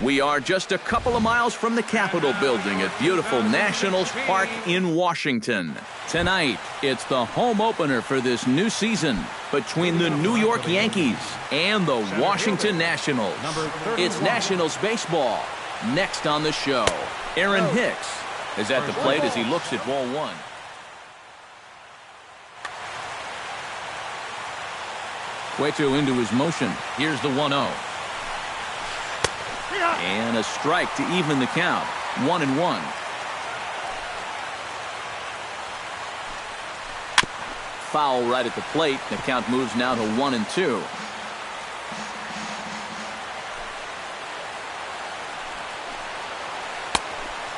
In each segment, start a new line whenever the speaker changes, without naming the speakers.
We are just a couple of miles from the Capitol building at beautiful Nationals Park in Washington. Tonight, it's the home opener for this new season between the New York Yankees and the Washington Nationals. It's Nationals baseball. Next on the show, Aaron Hicks is at the plate as he looks at ball one. Cueto into his motion. Here's the 1-0. And a strike to even the count. 1-1. Foul right at the plate. The count moves now to 1-2.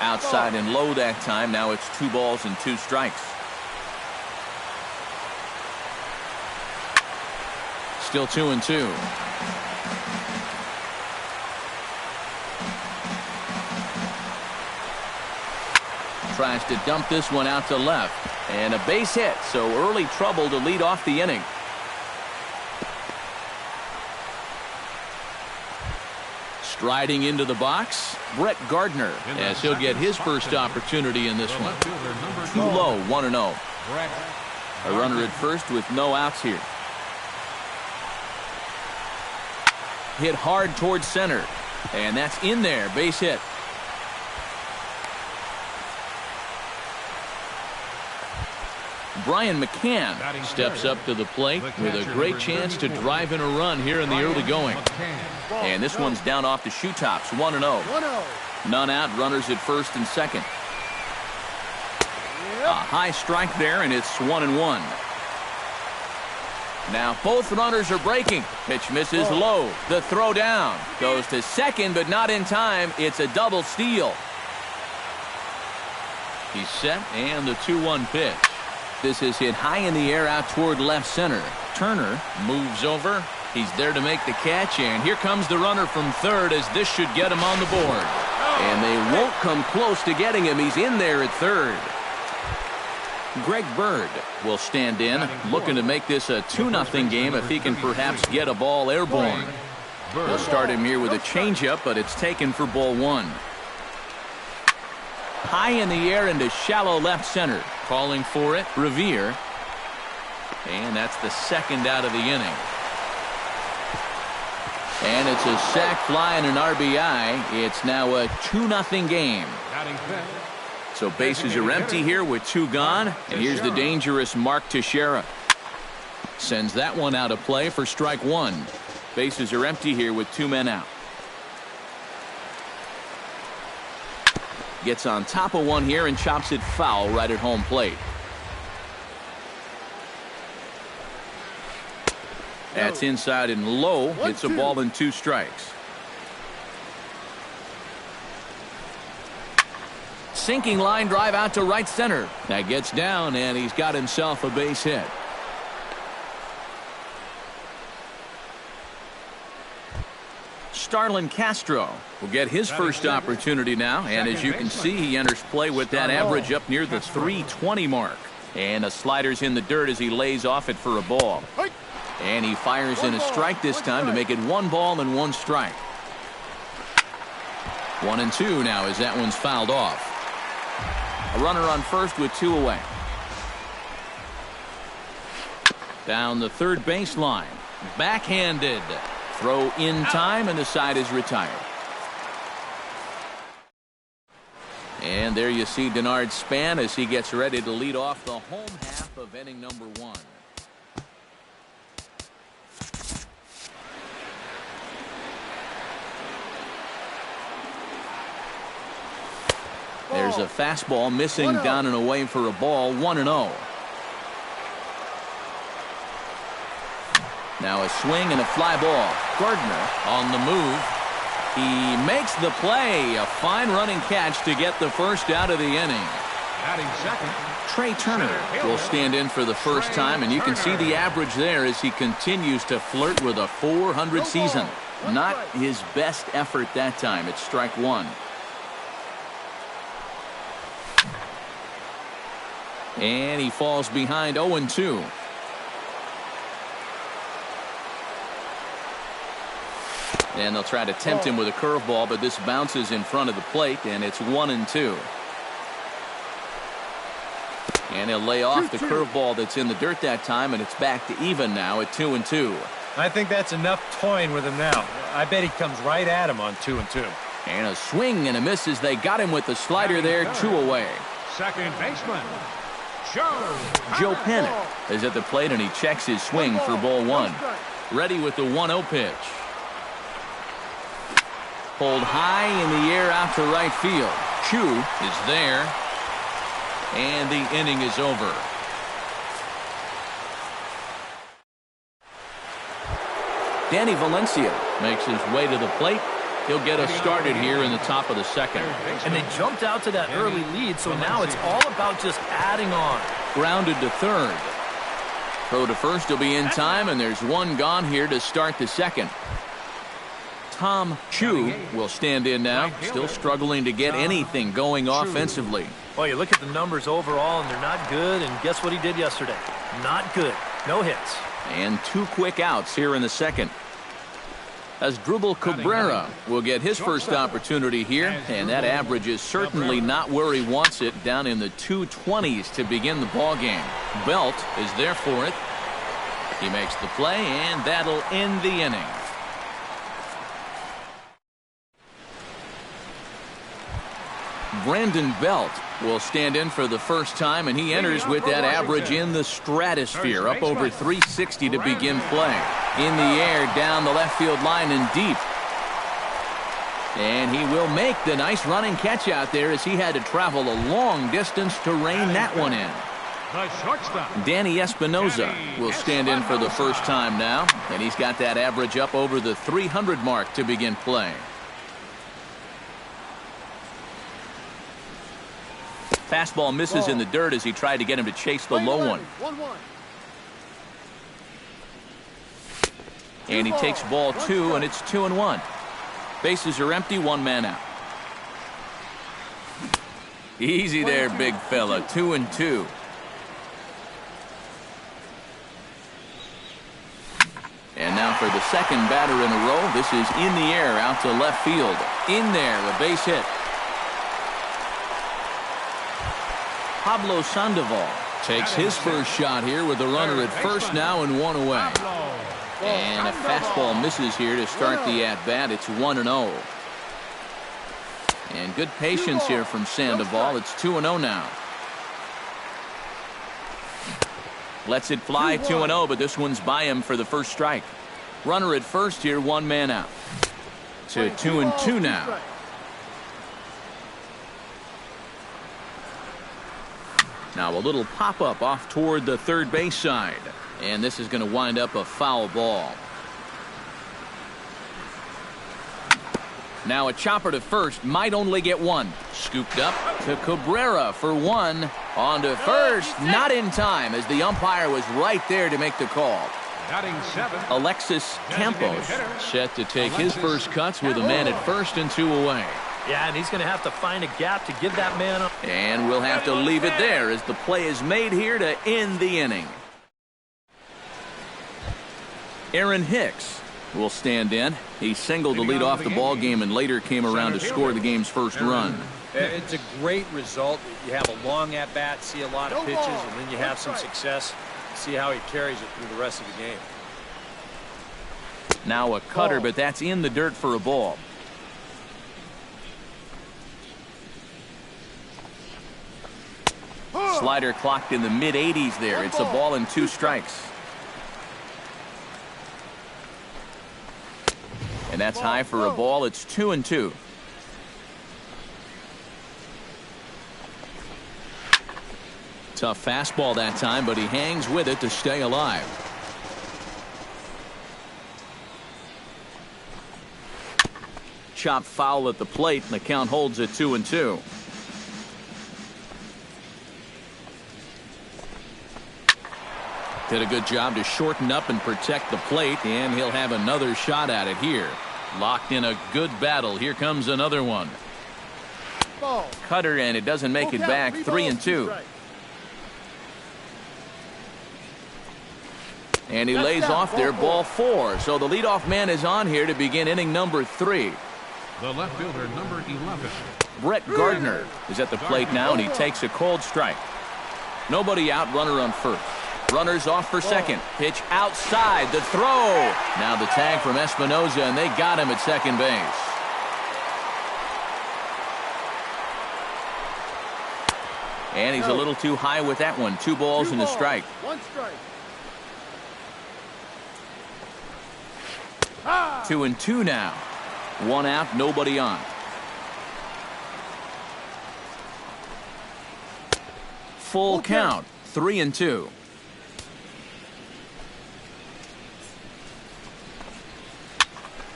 Outside and low that time. Now it's 2 balls and 2 strikes. Still 2-2. Tries to dump this one out to left. And a base hit, so early trouble to lead off the inning. Striding into the box, Brett Gardner, as he'll get his first opportunity in this one. Too low, 1-0. A runner at first with no outs here. Hit hard towards center, and that's in there, base hit. Brian McCann steps up to the plate with a great chance to drive in a run here in the early going. And this one's down off the shoe tops, 1-0. None out, runners at first and second. A high strike there, and it's 1-1. Now both runners are breaking. Pitch misses low. The throw down. Goes to second, but not in time. It's a double steal. He's set, and the 2-1 pitch. This is hit high in the air out toward left center. Turner moves over. He's there to make the catch, and here comes the runner from third as this should get him on the board. And they won't come close to getting him. He's in there at third. Greg Bird will stand in, looking to make this a 2-0 game if he can perhaps get a ball airborne. They'll start him here with a changeup, but it's taken for ball one. High in the air into shallow left center. Calling for it, Revere. And that's the second out of the inning. And it's a sac fly and an RBI. It's now a 2-0 game. So bases are empty here with 2 gone. And here's the dangerous Mark Teixeira. Sends that one out of play for strike 1. Bases are empty here with 2 men out. Gets on top of one here and chops it foul right at home plate. That's inside and low. It's a ball and 2 strikes. Sinking line drive out to right center. That gets down, and he's got himself a base hit. Starlin Castro will get his first opportunity now, and as you can see, he enters play with that average up near the 320 mark. And a slider's in the dirt as he lays off it for a ball. And he fires in a strike this time to make it 1 ball and 1 strike. 1-2 now as that one's fouled off. A runner on first with 2 away. Down the third baseline. Backhanded. Throw in time, and the side is retired. And there you see Denard Span as he gets ready to lead off the home half of inning number 1. There's a fastball missing down and away for a ball, 1-0. Now a swing and a fly ball. Gardner on the move. He makes the play. A fine running catch to get the first out of the inning.
Batting second,
Trey Turner will stand in for the first time, and you can see the average there as he continues to flirt with a .400 season. Not his best effort that time. It's strike 1. And he falls behind 0-2. And they'll try to tempt him with a curveball, but this bounces in front of the plate, and it's 1-2. And he'll lay off the curveball that's in the dirt that time, and it's back to even now at 2-2.
I think that's enough toying with him now. I bet he comes right at him on 2-2.
And a swing and a miss as they got him with the slider there, 2 away.
Second baseman,
Joe Pennant is at the plate, and he checks his swing for ball 1. Ready with the 1-0 pitch. Pulled high in the air out to right field. Chu is there. And the inning is over. Danny Valencia makes his way to the plate. He'll get us started here in the top of the second.
And they jumped out to that early lead, so now it's all about just adding on.
Grounded to third. Throw to first will be in time, and there's one gone here to start the second. Tom Chu will stand in now, still struggling to get anything going offensively.
Well, you look at the numbers overall, and they're not good, and guess what he did yesterday? Not good. No hits.
And 2 quick outs here in the second. Asdrubal Cabrera will get his first opportunity here, and that average is certainly not where he wants it, down in the 220s to begin the ball game. Belt is there for it. He makes the play, and that'll end the inning. Brandon Belt will stand in for the first time, and he enters with that average in the stratosphere, up over 360 to begin play. In the air, down the left field line and deep. And he will make the nice running catch out there as he had to travel a long distance to rein that one in. Danny Espinoza will stand in for the first time now, and he's got that average up over the 300 mark to begin play. Fastball misses in the dirt as he tried to get him to chase the low one. And he takes ball 2, and it's 2-1. Bases are empty, 1 man out. Easy there, big fella. 2-2. And now for the second batter in a row. This is in the air out to left field. In there, a base hit. Pablo Sandoval takes his first shot here with a runner at first now and 1 away. And a fastball misses here to start the at-bat. It's 1-0. And good patience here from Sandoval. It's 2-0 now. Lets it fly 2-0, but this one's by him for the first strike. Runner at first here, 1 man out. To 2-2 now. Now a little pop-up off toward the third base side. And this is going to wind up a foul ball. Now a chopper to first, might only get 1. Scooped up to Cabrera for 1. On to first, not in time as the umpire was right there to make the call. Alexis Campos set to take his first cuts with a man at first and 2 away.
Yeah, and he's going to have to find a gap to give that man up.
And we'll have to leave it there as the play is made here to end the inning. Aaron Hicks will stand in. He singled to lead off the ball game and later came around to score the game's first run.
It's a great result. You have a long at-bat, see a lot of pitches, and then you have some success. See how he carries it through the rest of the game.
Now a cutter, but that's in the dirt for a ball. Slider clocked in the mid-80s there. It's a ball and 2 strikes. And that's high for a ball. It's 2-2. Tough fastball that time, but he hangs with it to stay alive. Chopped foul at the plate, and the count holds at 2-2. Did a good job to shorten up and protect the plate, and he'll have another shot at it here. Locked in a good battle. Here comes another one. Cutter, and it doesn't make it back. 3-2. And he lays off there, ball 4. So the leadoff man is on here to begin inning number 3.
The left fielder, number 11.
Brett Gardner is at the plate now, and he takes a cold strike. Nobody out, runner on first. Runners off for second. Pitch outside, the throw. Now the tag from Espinoza, and they got him at second base. And he's a little too high with that one. 2 balls and a strike.
1 strike.
2-2 now. 1 out, nobody on. Full count. 3-2.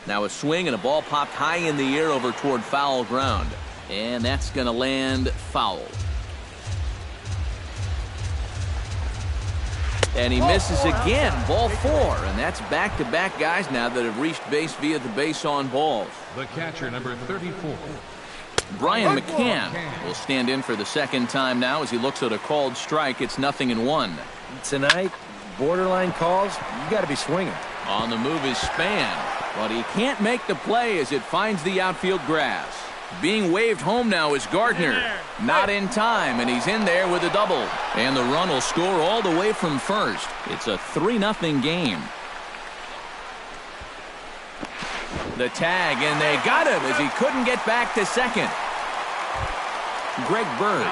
Now a swing and a ball popped high in the air over toward foul ground. And that's going to land foul. And he misses again, ball 4, and that's back-to-back guys now that have reached base via the base on balls.
The catcher, number 34.
Brian McCann will stand in for the second time now as he looks at a called strike. It's 0-1.
Tonight, borderline calls, you got to be swinging.
On the move is Span, but he can't make the play as it finds the outfield grass. Being waved home now is Gardner. Not in time, and he's in there with a double. And the run will score all the way from first. It's a 3-0 game. The tag, and they got him as he couldn't get back to second. Greg Bird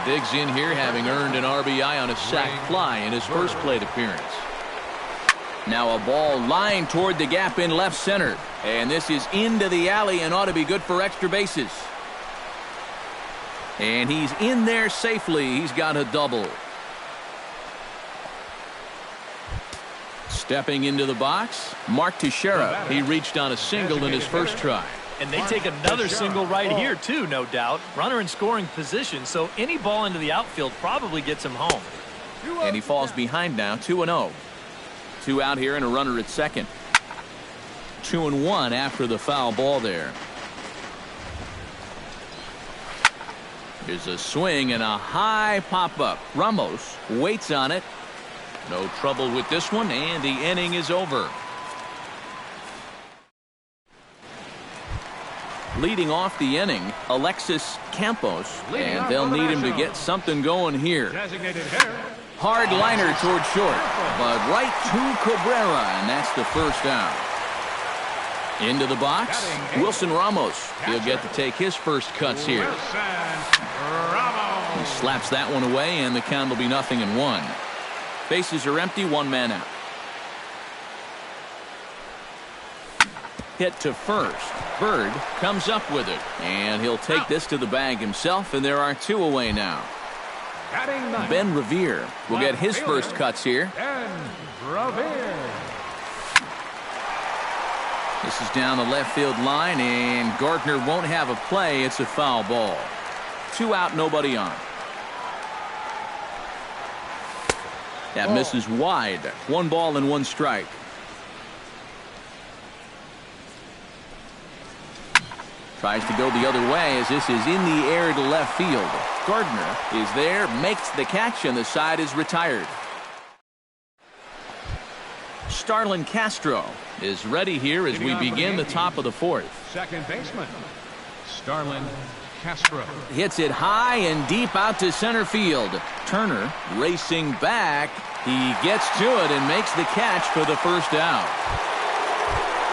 digs in here, having earned an RBI on a sac fly in his first plate appearance. Now a ball lined toward the gap in left center. And this is into the alley and ought to be good for extra bases. And he's in there safely. He's got a double. Stepping into the box, Mark Teixeira. He reached on a single in his first try.
And they take another single right here, too, no doubt. Runner in scoring position, so any ball into the outfield probably gets him home.
And he falls behind now, 2-0. 2 out here and a runner at second. 2-1 after the foul ball there. There's a swing and a high pop-up. Ramos waits on it. No trouble with this one, and the inning is over. Leading off the inning, Alexis Campos, and they'll need him to get something going here. Hard liner toward short, but right to Cabrera, and that's the first down. Into the box, Wilson Ramos. He'll get to take his first cuts here. He slaps that one away, and the count will be 0-1. Bases are empty, 1 man out. Hit to first. Bird comes up with it, and he'll take this to the bag himself, and there are 2 away now. Ben Revere will get his first cuts here. This is down the left field line, and Gardner won't have a play. It's a foul ball. 2 out, nobody on. That misses wide. 1 ball and 1 strike. Tries to go the other way as this is in the air to left field. Gardner is there, makes the catch, and the side is retired. Starlin Castro is ready here as we begin the top of the 4th.
Second baseman, Starlin Castro.
Hits it high and deep out to center field. Turner racing back. He gets to it and makes the catch for the first out.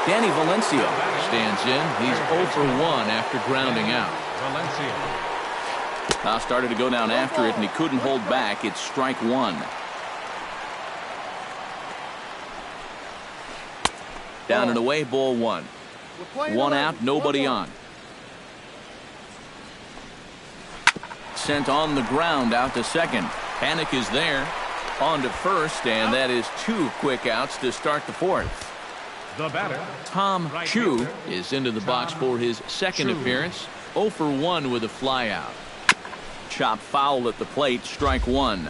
Danny Valencia stands in. He's 0 for 1 after grounding out. Valencia started to go down after it, and he couldn't hold back. It's strike 1. Down and away, ball 1. 1 out, nobody on. Sent on the ground out to second. Panic is there. On to first, and that is 2 quick outs to start the 4th.
The batter,
Tom Chu is into the box for his second appearance. 0 for 1 with a fly out. Chop foul at the plate, strike 1.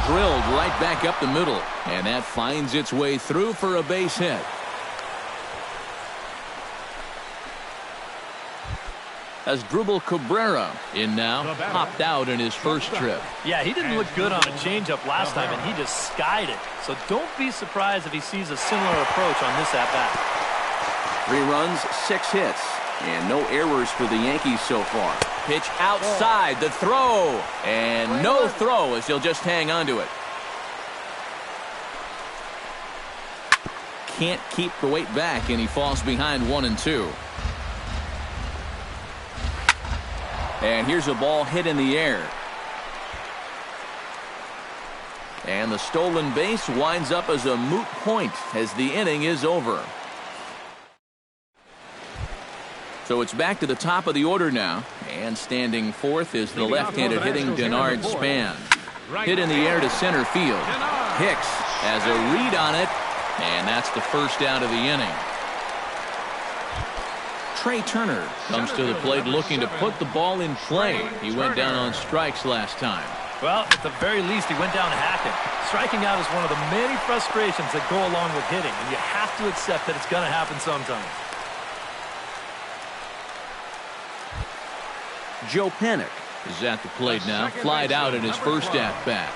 Drilled right back up the middle, and that finds its way through for a base hit. Asdrubal Cabrera in now, popped out in his first trip.
Yeah, he didn't look good on a changeup last time, and he just skied it. So don't be surprised if he sees a similar approach on this at-bat.
3 runs, 6 hits, and no errors for the Yankees so far. Pitch outside, the throw, and no throw as he'll just hang on to it. Can't keep the weight back, and he falls behind 1-2. And here's a ball hit in the air. And the stolen base winds up as a moot point as the inning is over. So it's back to the top of the order now. And standing fourth is the left-handed hitting Denard Span. Hit in the air to center field. Hicks has a read on it. And that's the first out of the inning. Trey Turner comes to the plate looking to put the ball in play. He went down on strikes last time.
Well, at the very least, he went down hacking. Striking out is one of the many frustrations that go along with hitting, and you have to accept that it's going to happen sometimes.
Joe Panik is at the plate now. Flied out in his first at-bat.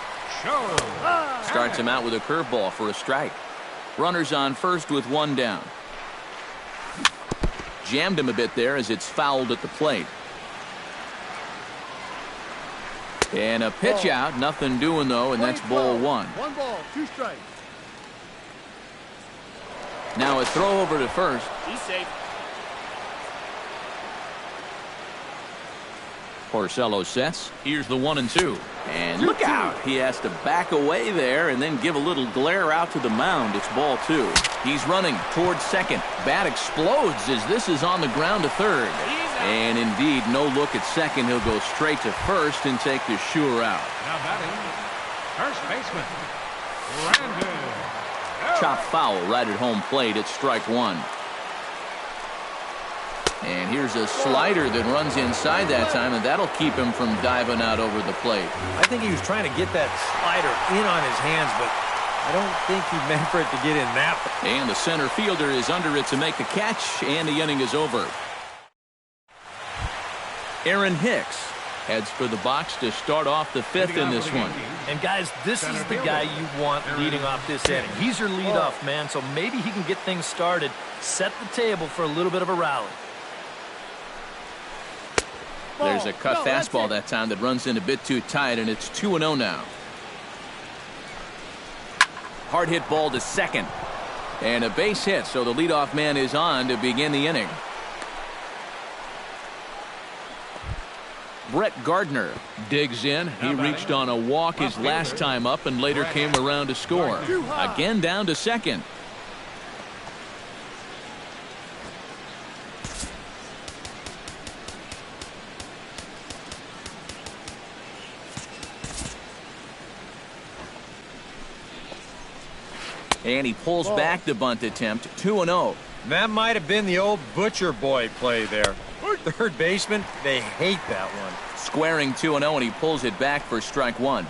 Starts him out with a curveball for a strike. Runners on first with 1 down. Jammed him a bit there as it's fouled at the plate. And a pitch out. Nothing doing, though, and that's ball 1.
1 ball, 2 strikes.
Now a throw over to first.
He's safe.
Porcello sets. Here's the 1-2. And look out. He has to back away there and then give a little glare out to the mound. It's ball 2. He's running towards second. Bat explodes as this is on the ground to third. And indeed, no look at second. He'll go straight to first and take the sure out.
Now batting, first baseman, Brandon.
Chop foul right at home plate. It's strike 1. And here's a slider that runs inside that time, and that'll keep him from diving out over the plate.
I think he was trying to get that slider in on his hands, but I don't think he meant for it to get in that.
And the center fielder is under it to make the catch, and the inning is over. Aaron Hicks heads for the box to start off the 5th in this one.
And guys, this is the guy you want leading off this inning. He's your leadoff man, so maybe he can get things started, set the table for a little bit of a rally.
There's a cut fastball that time that runs in a bit too tight, and it's 2-0 now. Hard hit ball to second. And a base hit, so the leadoff man is on to begin the inning. Brett Gardner digs in. He reached on a walk his last time up and later came around to score. Again down to second. And he pulls back the bunt attempt. 2-0.
That might have been the old Butcher Boy play there. Third baseman, they hate that one.
Squaring 2-0, and he pulls it back for strike 1.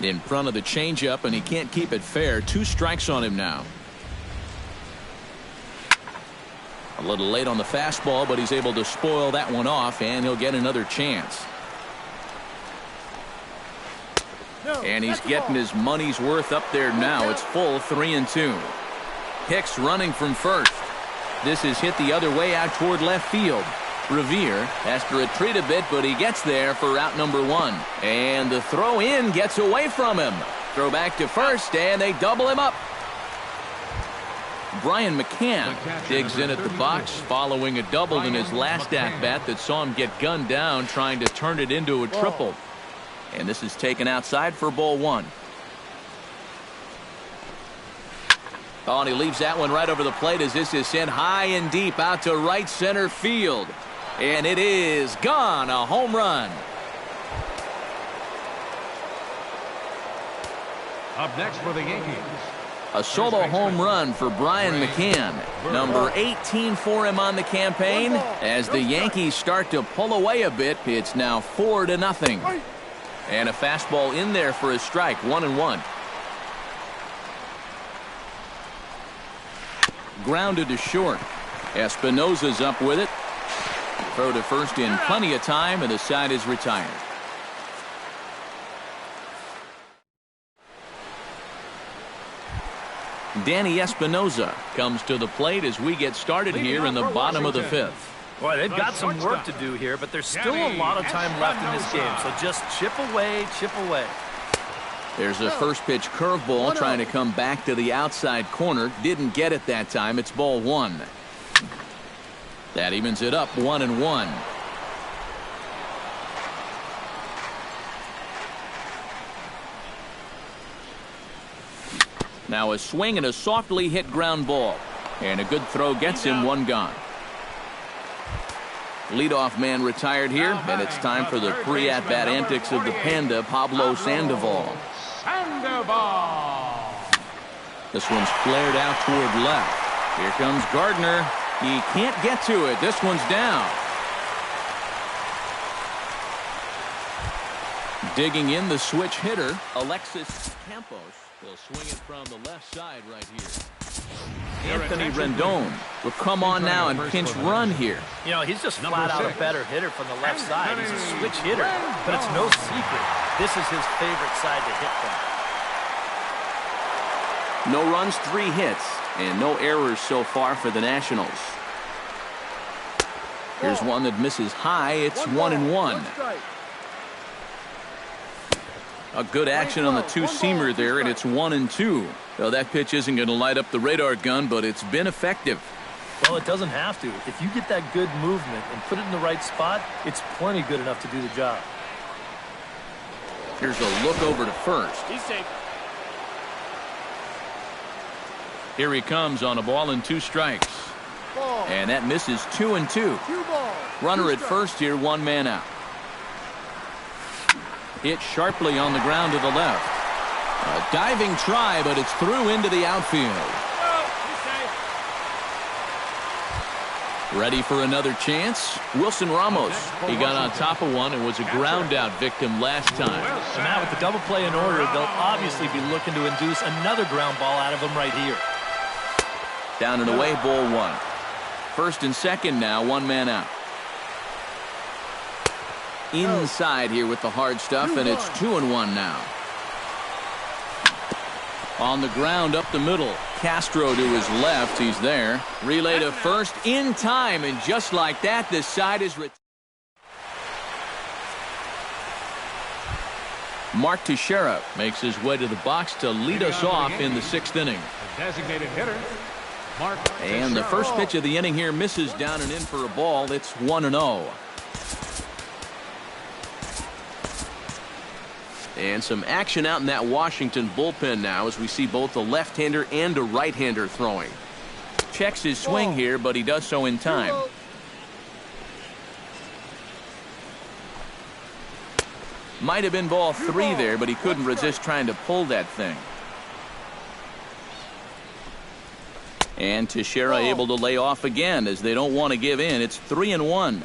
In front of the changeup, and he can't keep it fair. 2 strikes on him now. A little late on the fastball, but he's able to spoil that one off, and he'll get another chance. And he's getting his money's worth up there now. It's full 3-2. Hicks running from first. This is hit the other way out toward left field. Revere has to retreat a bit, but he gets there for out number 1. And the throw in gets away from him. Throw back to first, and they double him up. Brian McCann digs in at the box following a double in his last at-bat that saw him get gunned down trying to turn it into a triple. And this is taken outside for ball 1. Oh, and he leaves that one right over the plate as this is sent high and deep out to right center field. And it is gone. A home run.
Up next for the Yankees.
A solo home run for Brian McCann. Number 18 for him on the campaign. As the Yankees start to pull away a bit, it's now 4-0. And a fastball in there for a strike. 1-1. Grounded to short. Espinosa's up with it. Throw to first in plenty of time, and the side is retired. Danny Espinoza comes to the plate as we get started here in the bottom of the fifth.
Boy, they've got some work to do here, but there's still a lot of time left in this game, so just chip away, chip away.
There's a first pitch curveball trying to come back to the outside corner. Didn't get it that time. It's ball one. That evens it up 1-1. Now a swing and a softly hit ground ball. And a good throw gets him one gone. Leadoff man retired here, and it's time for the pre-at-bat antics of the Panda, Pablo Sandoval. This one's flared out toward left. Here comes Gardner. He can't get to it. This one's down. Digging in the switch hitter, Alexis Campos will swing it from the left side right here. Anthony Rendon will come on now and pinch run here.
You know, he's just flat out a better hitter from the left side. He's a switch hitter, but it's no secret. This is his favorite side to hit from.
No runs, 3 hits, and no errors so far for the Nationals. Here's one that misses high. It's 1-1. A good action on the two-seamer there, and it's 1-2. Well, that pitch isn't going to light up the radar gun, but it's been effective.
Well, it doesn't have to. If you get that good movement and put it in the right spot, it's plenty good enough to do the job.
Here's a look over to first.
He's safe.
Here he comes on a ball and 2 strikes. And that misses 2-2. Runner at first here, 1 man out. Hit sharply on the ground to the left. A diving try, but it's through into the outfield. Ready for another chance? Wilson Ramos. He got on top of one and was a ground out victim last time.
And now with the double play in order, they'll obviously be looking to induce another ground ball out of him right here.
Down and away, ball 1. First and second now, 1 man out. Inside here with the hard stuff, and it's 2-1 now. On the ground up the middle. Castro to his left. He's there. Relay to first in time, and just like that, this side is retired. Mark Teixeira makes his way to the box to lead us off in the 6th inning.
Designated hitter, Mark
And the first pitch of the inning here misses down and in for a ball. It's 1-0. And some action out in that Washington bullpen now as we see both a left-hander and a right-hander throwing. Checks his swing here, but he does so in time. Might have been ball 3 there, but he couldn't resist trying to pull that thing. And Teixeira able to lay off again as they don't want to give in. It's 3-1.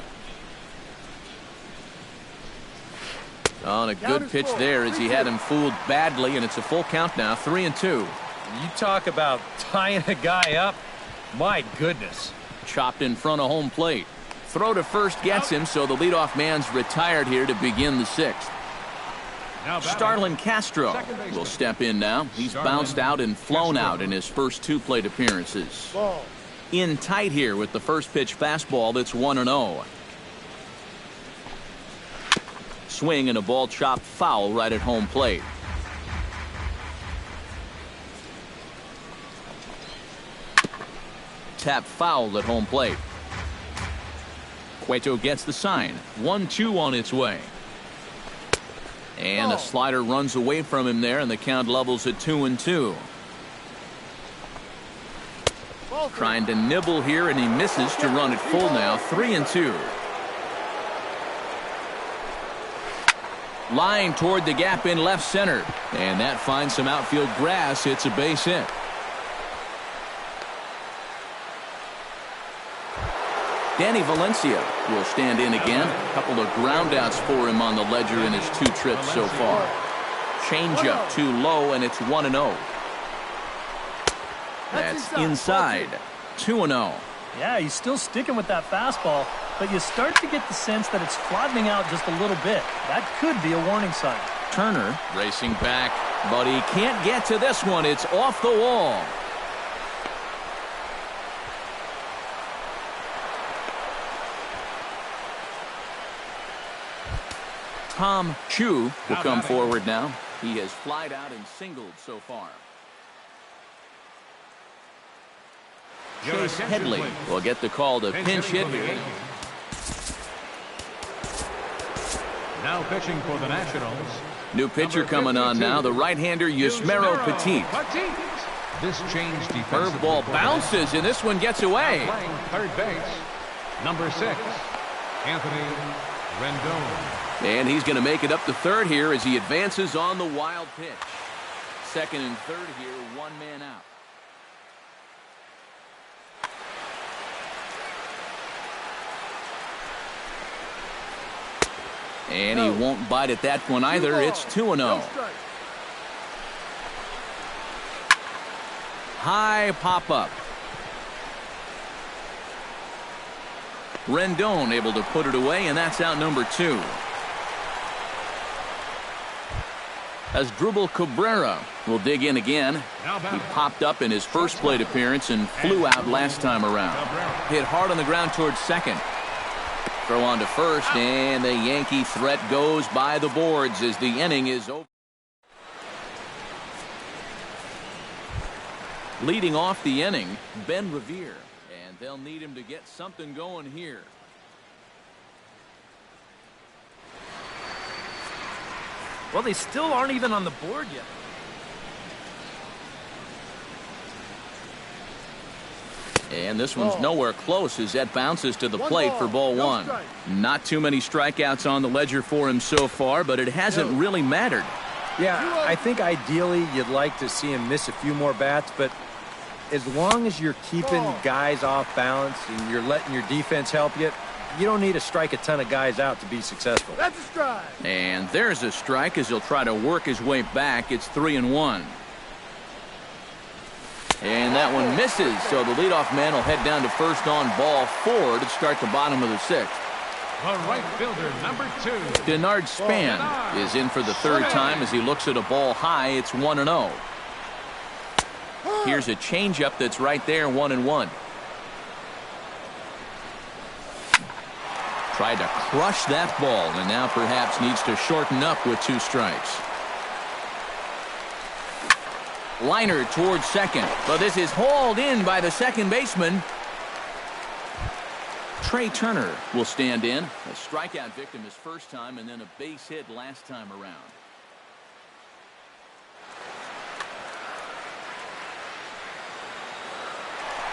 On a good pitch there as he had him fooled badly, and it's a full count now, 3-2.
You talk about tying a guy up. My goodness.
Chopped in front of home plate. Throw to first gets him, so the leadoff man's retired here to begin the 6th. Starlin Castro will step in now. He's bounced out and flown out in his first 2 plate appearances. In tight here with the first pitch fastball that's 1-0. Swing and a ball chopped foul right at home plate. Tap foul at home plate. Cueto gets the sign. 1-2 on its way. And a slider runs away from him there, and the count levels at 2-2. Trying to nibble here, and he misses to run it full now, 3-2. Line toward the gap in left center, and that finds some outfield grass. It's a base hit. Danny Valencia will stand in again. A couple of groundouts for him on the ledger in his 2 trips so far. Changeup too low, and it's 1-0. That's inside. 2-0.
Yeah, he's still sticking with that fastball. but you start to get the sense that it's flattening out just a little bit. That could be a warning sign.
Turner racing back, but he can't get to this one. It's off the wall. Tom Chu will come forward now. He has flied out and singled so far. Chase Headley will get the call to pinch hit.
Now pitching for the Nationals.
New pitcher coming on now, the right-hander Yusmeiro Petit.
This change defensively.
Curveball bounces, and this one gets away.
Playing third base, number 6, Anthony Rendon.
And he's going to make it up to third here as he advances on the wild pitch. Second and third here, one man out. And he won't bite at that one either. It's 2-0. High pop-up. Rendon able to put it away, and that's out number 2. Asdrubal Cabrera will dig in again. He popped up in his first plate appearance and flew out last time around. Hit hard on the ground towards second. Throw on to first, and the Yankee threat goes by the boards as the inning is over. Leading off the inning, Ben Revere, and they'll need him to get something going here.
Well, they still aren't even on the board yet.
And this one's nowhere close as that bounces to the plate for ball one. Not too many strikeouts on the ledger for him so far, but it hasn't really mattered.
Yeah, I think ideally you'd like to see him miss a few more bats, but as long as you're keeping guys off balance and you're letting your defense help you, you don't need to strike a ton of guys out to be successful.
That's a strike.
And there's a strike as he'll try to work his way back. It's 3-1. And that one misses, so the leadoff man will head down to first on ball 4 to start the bottom of the 6th.
The right fielder, number 2.
Denard Span is in for the third time as he looks at a ball high. It's 1-0. Here's a changeup that's right there, 1-1. Tried to crush that ball, and now perhaps needs to shorten up with 2 strikes. Liner towards second, but this is hauled in by the second baseman. Trey Turner will stand in. A strikeout victim his first time, and then a base hit last time around.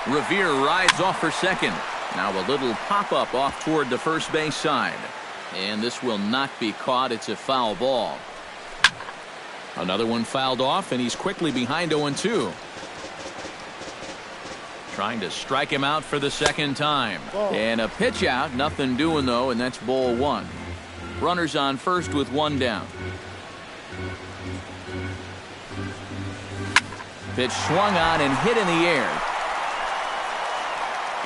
Revere rides off for second. Now a little pop-up off toward the first base side. And this will not be caught. It's a foul ball. Another one fouled off, and he's quickly behind 0-2. Trying to strike him out for the second time. And a pitch out. Nothing doing, though, and that's ball 1. Runners on first with 1 down. Pitch swung on and hit in the air.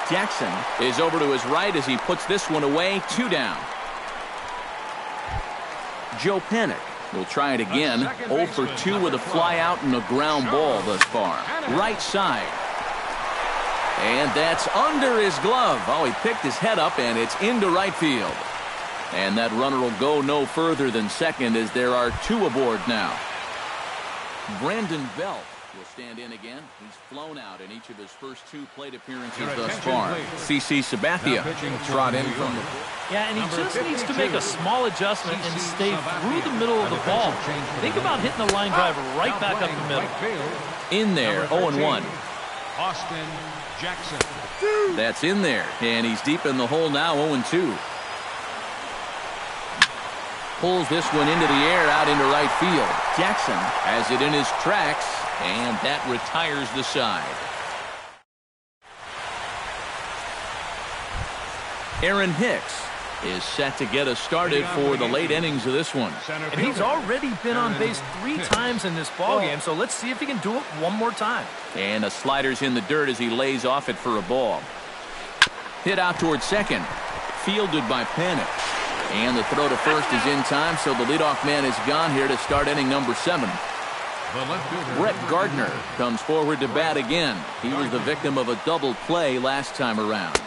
Jackson is over to his right as he puts this one away. 2 down. Joe Panik will try it again. 0 for 2 with a fly out and a ground ball thus far. Right side. And that's under his glove. Oh, he picked his head up, and it's into right field. And that runner will go no further than second as there are 2 aboard now. Brandon Belt will stand in again. He's flown out in each of his first 2 plate appearances thus far. CC Sabathia trot in from the...
Yeah, and he just needs to make a small adjustment and stay through the middle of the ball. Think about hitting the line drive right back up the middle.
In there, 0-1.
Austin Jackson.
That's in there, and he's deep in the hole now, 0-2. Pulls this one into the air out into right field. Jackson has it in his tracks, and that retires the side. Aaron Hicks is set to get us started for the late innings of this one.
And he's already been on base 3 times in this ballgame, so let's see if he can do it one more time.
And a slider's in the dirt as he lays off it for a ball. Hit out towards second. fielded by Panic. And the throw to first is in time, so the leadoff man is gone here to start inning number 7. Brett Gardner comes forward to bat again. He was the victim of a double play last time around.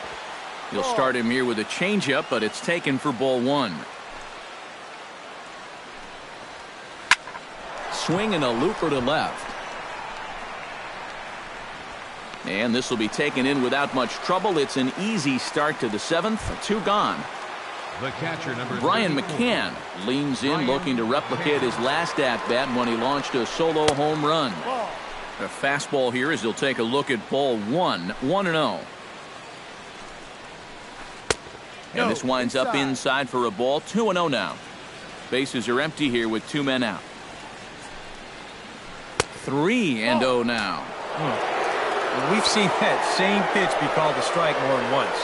You'll start him here with a changeup, but it's taken for ball 1. Swing and a looper to left. And this will be taken in without much trouble. It's an easy start to the 7th. 2 gone.
The catcher, number
Brian
34.
McCann leans in, looking to replicate his last at-bat when he launched a solo home run. A fastball here as he'll take a look at ball 1. 1-0. And this winds up inside for a ball. 2-0 now. Bases are empty here with 2 men out. 3-0 now.
We've seen that same pitch be called a strike more than once.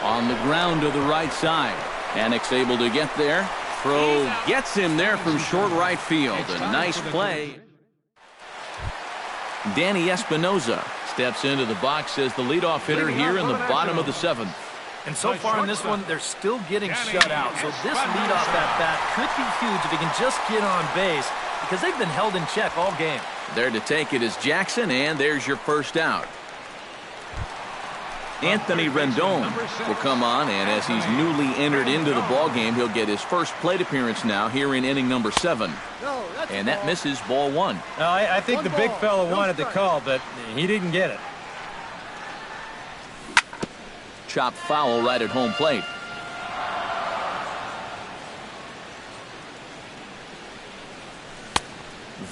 On the ground to the right side. Panic's able to get there. Throw gets him there from short right field. A nice play. Danny Espinoza steps into the box as the leadoff hitter here in the bottom of the 7th.
And so far in this one, they're still getting shut out. So this leadoff at-bat could be huge if he can just get on base, because they've been held in check all game.
There to take it is Jackson, and there's your first out. Anthony Rendon will come on, and as he's newly entered into the ballgame, he'll get his first plate appearance now here in inning number 7. And that misses ball 1.
I think the big fella wanted the call, but he didn't get it.
Chopped foul right at home plate.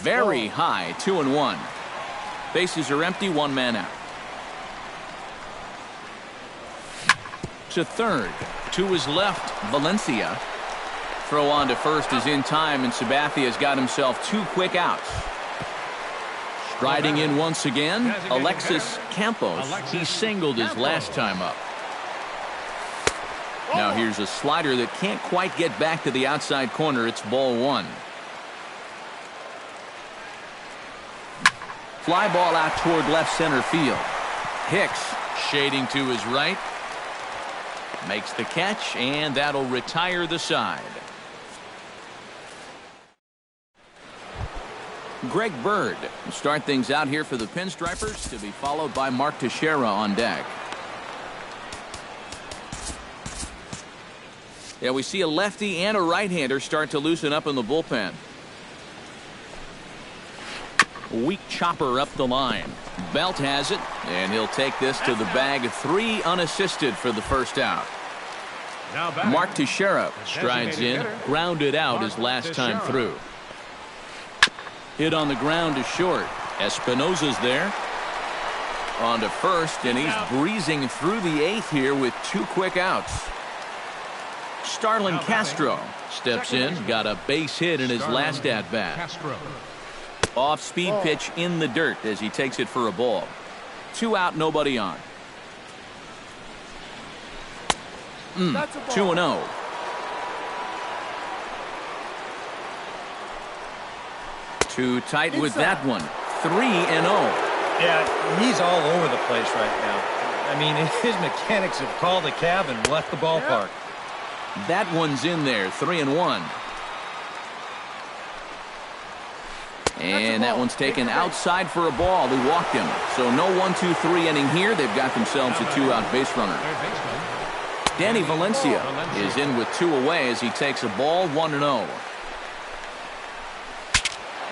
Very high, 2-1. Bases are empty, 1 man out. To third. To his left, Valencia. Throw on to first is in time, and Sabathia's got himself 2 quick outs. Striding in once again, Alexis Campos. He singled his last time up. Now here's a slider that can't quite get back to the outside corner. It's ball 1. Fly ball out toward left center field. Hicks shading to his right. Makes the catch, and that'll retire the side. Greg Bird will start things out here for the Pinstripers, to be followed by Mark Teixeira on deck. Yeah, we see a lefty and a right-hander start to loosen up in the bullpen. Weak chopper up the line. Belt has it, and he'll take this to the bag. 3 unassisted for the first out. Mark Teixeira strides in, grounded out his last time through. Hit on the ground to short. Espinoza's there. On to first, and he's breezing through the 8th here with 2 quick outs. Starlin Castro steps in, got a base hit in his last at-bat. Off-speed pitch in the dirt as he takes it for a ball. 2 out, nobody on. 2-0. Too tight with that one. 3-0.
Yeah, he's all over the place right now. I mean, his mechanics have called a cab and left the ballpark.
That one's in there. 3-1. And that one's taken outside for a ball. He walked him. So no 1-2-3 inning here. They've got themselves a 2-out base runner. Danny Valencia is in with 2 away as he takes a ball. 1-0.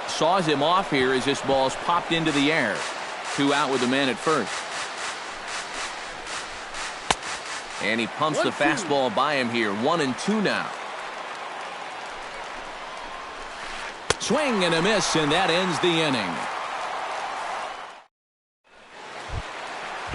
Saws him off here as this ball's popped into the air. 2 out with a man at first. And he pumps the fastball by him here. 1-2 now. Swing and a miss, and that ends the inning.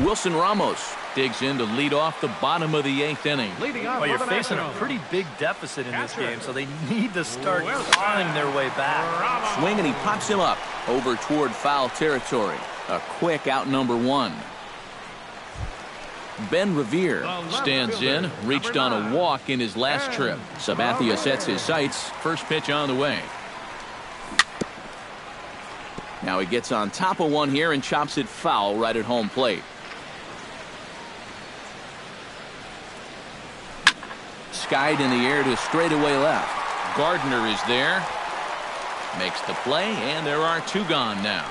Wilson Ramos digs in to lead off the bottom of the 8th inning.
Well, you're facing a pretty big deficit in this game, so they need to start clawing their way back.
Swing, and he pops him up over toward foul territory. A quick out, number 1. Ben Revere stands in, reached on a walk in his last trip. Sabathia sets his sights. First pitch on the way. Now he gets on top of one here and chops it foul right at home plate. skied in the air to straightaway left. Gardner is there. Makes the play, and there are 2 gone now.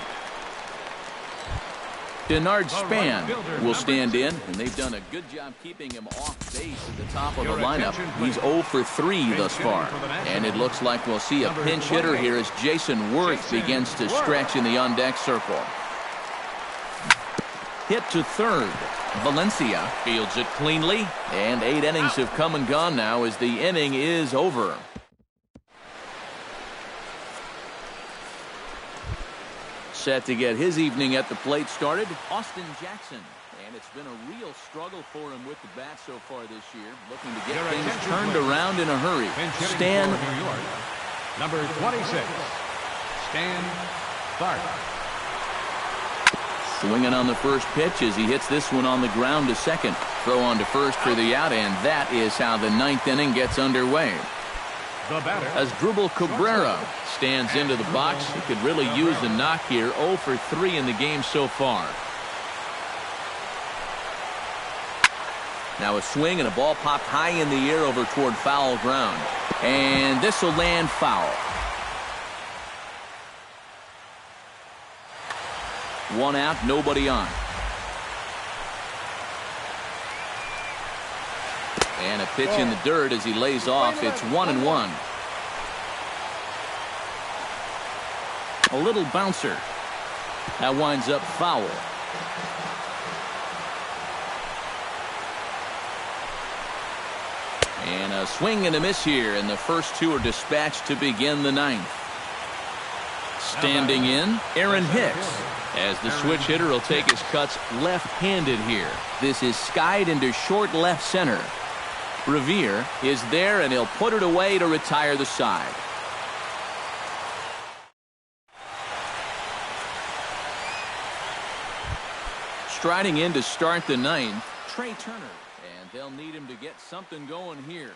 Denard Span will stand in, and they've done a good job keeping him off base at the top of the lineup. He's 0 for 3 thus far. And it looks like we'll see a pinch hitter here as Jason Worth begins to stretch in the on-deck circle. Hit to third. Valencia fields it cleanly, and 8 innings have come and gone now as the inning is over. Set to get his evening at the plate started, Austin Jackson. And it's been a real struggle for him with the bat so far this year. Looking to get things turned around in a hurry. Stan.
New York, number 26, Stan Tharp.
Swinging on the first pitch as he hits this one on the ground to second. Throw on to first for the out, and that is how the 9th inning gets underway. As Drupal Cabrera stands into the box, he could really use a knock here. 0 for 3 in the game so far. Now a swing and a ball popped high in the air over toward foul ground. And this will land foul. 1 out, nobody on. And a pitch in the dirt as he lays off. It's 1-1. A little bouncer. That winds up foul. And a swing and a miss here, and the first 2 are dispatched to begin the 9th. Standing in, Aaron Hicks, as the switch hitter will take his cuts left-handed here. This is skied into short left center. Revere is there, and he'll put it away to retire the side. Striding in to start the 9th, Trey Turner, and they'll need him to get something going here.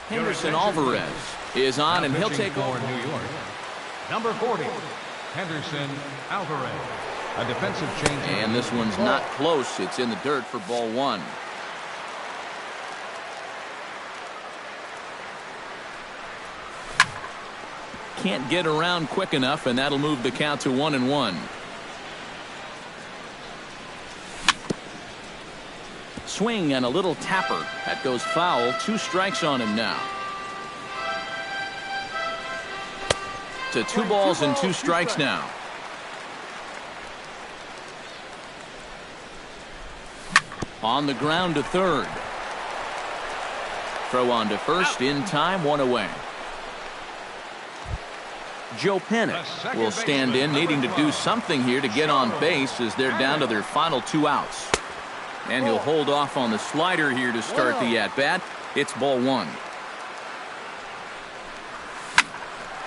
Henderson Alvarez is on, and he'll take over.
New York, number 40, Henderson Alvarez. A defensive change.
And this one's not close. It's in the dirt for ball 1. Can't get around quick enough, and that'll move the count to 1-1. Swing and a little tapper. That goes foul. 2 strikes on him now. To 2 balls and 2 strikes now. On the ground to third. Throw on to first in time, 1 away. Joe Penick will stand in, needing to do something here to get on base as they're down to their final 2 outs. And he'll hold off on the slider here to start the at-bat. It's ball 1.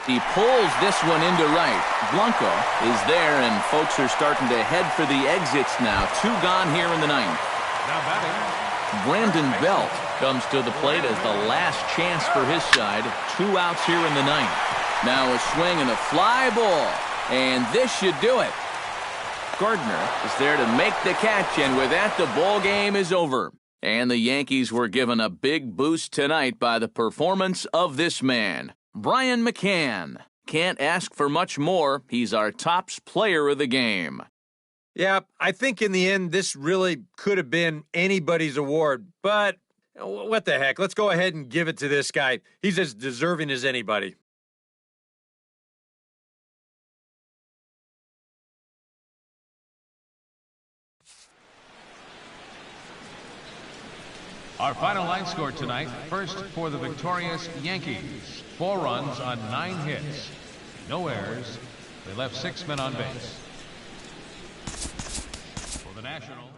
He pulls this one into right. Blanco is there, and folks are starting to head for the exits now. 2 gone here in the 9th. Brandon Belt comes to the plate as the last chance for his side. 2 outs here in the 9th. Now a swing and a fly ball, and this should do it. Gardner is there to make the catch, and with that, the ball game is over. And the Yankees were given a big boost tonight by the performance of this man, Brian McCann. Can't ask for much more. He's our tops player of the game.
Yeah, I think in the end, this really could have been anybody's award, but what the heck? Let's go ahead and give it to this guy. He's as deserving as anybody.
Our final line score tonight, first for the victorious Yankees. 4 runs on 9 hits. No errors. They left 6 men on base. For the Nationals.